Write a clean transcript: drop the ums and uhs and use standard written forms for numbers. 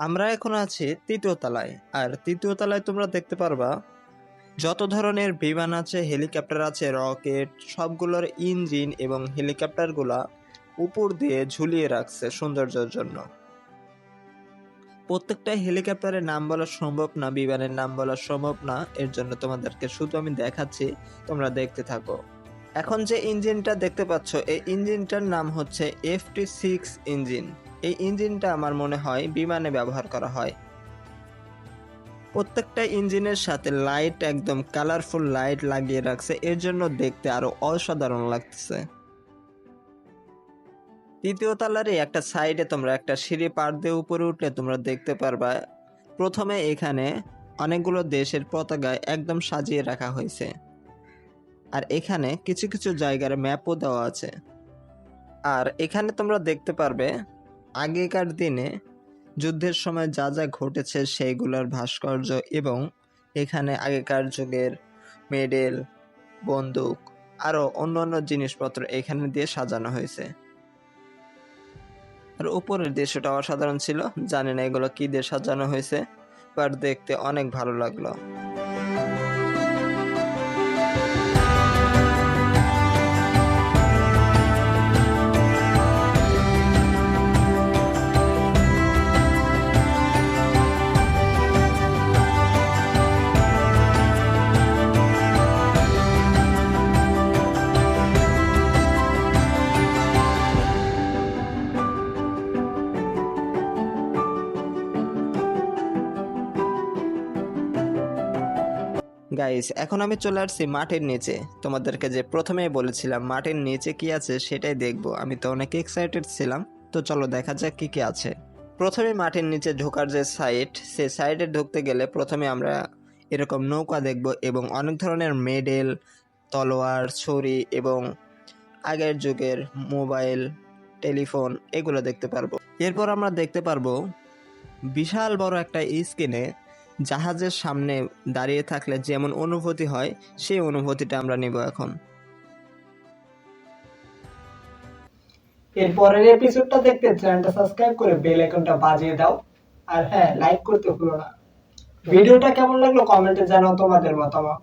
আমরা এখন আছি তৃতীয় তলায়, আর তৃতীয় তলায় তোমরা দেখতে পারবা যত ধরনের বিমান আছে, হেলিকপ্টার আছে, রকেট, সবগুলোর ইঞ্জিন এবং হেলিকপ্টারগুলা উপর দিয়ে ঝুলিয়ে রাখছে সৌন্দর্যের জন্য। প্রত্যেকটা হেলিকপ্টারের নাম বলা সম্ভব না, বিমানের নাম বলা সম্ভব না, এর জন্য তোমাদেরকে শুধু আমি দেখাচ্ছি, তোমরা দেখতে থাকো। এখন যে ইঞ্জিনটা দেখতে পাচ্ছ, এই ইঞ্জিনটার নাম হচ্ছে FT6 ইঞ্জিন। এই ইঞ্জিনটা আমার মনে হয় বিমানে ব্যবহার করা হয়। প্রত্যেকটা ইঞ্জিনের সাথে লাইট, একদম কালারফুল লাইট লাগিয়ে রাখছে, এর জন্য দেখতে আরো অসাধারণ লাগতেছে। তৃতীয় তলারই একটা সাইডে তোমরা একটা সিঁড়ি পার দিয়ে উপরে উঠলে তোমরা দেখতে পারবা প্রথমে এখানে অনেকগুলো দেশের পতাকা একদম সাজিয়ে রাখা হয়েছে, আর এখানে কিছু কিছু জায়গার ম্যাপও দেওয়া আছে। আর এখানে তোমরা দেখতে পারবে আগেকার দিনে যুদ্ধের সময় যা যা ঘটেছে সেইগুলোর ভাস্কর্য, এবং এখানে আগেকার যুগের মেডেল, বন্দুক, আরও অন্যান্য জিনিসপত্র এখানে দিয়ে সাজানো হয়েছে। আর উপরের দৃশ্যটা অসাধারণ ছিল, জানি না এগুলো কি দিয়ে সাজানো হয়েছে, বাট দেখতে অনেক ভালো লাগলো। গাইস, এখন আমি চলে আসছি মাটির নিচে। তোমাদেরকে যে প্রথমেই বলেছিলাম মাটির নিচে কি আছে সেটাই দেখবো, আমি তো অনেক এক্সাইটেড ছিলাম। তো চলো দেখা যাক কি কি আছে। প্রথমে মাটির নিচে ঢোকার যে সাইড, সেই সাইডে ঢুকতে গেলে প্রথমে আমরা এরকম নৌকা দেখব এবং অনেক ধরনের মেডেল, তলোয়ার, ছুরি এবং আগের যুগের মোবাইল, টেলিফোন এগুলো দেখতে পারবো। এরপর আমরা দেখতে পারবো বিশাল বড় একটা স্ক্রিনে জাহাজের সামনে দাঁড়িয়ে থাকলে যেমন অনুভূতি হয়, সেই অনুভূতিটা আমরা নিব এখন। এরপরের এপিসোডটা দেখতে চ্যানেলটা সাবস্ক্রাইব করে বেল আইকনটা বাজিয়ে দাও, আর হ্যাঁ, লাইক করতে ভুলো না। ভিডিওটা কেমন লাগলো কমেন্টে জানাও তোমাদের মতামত।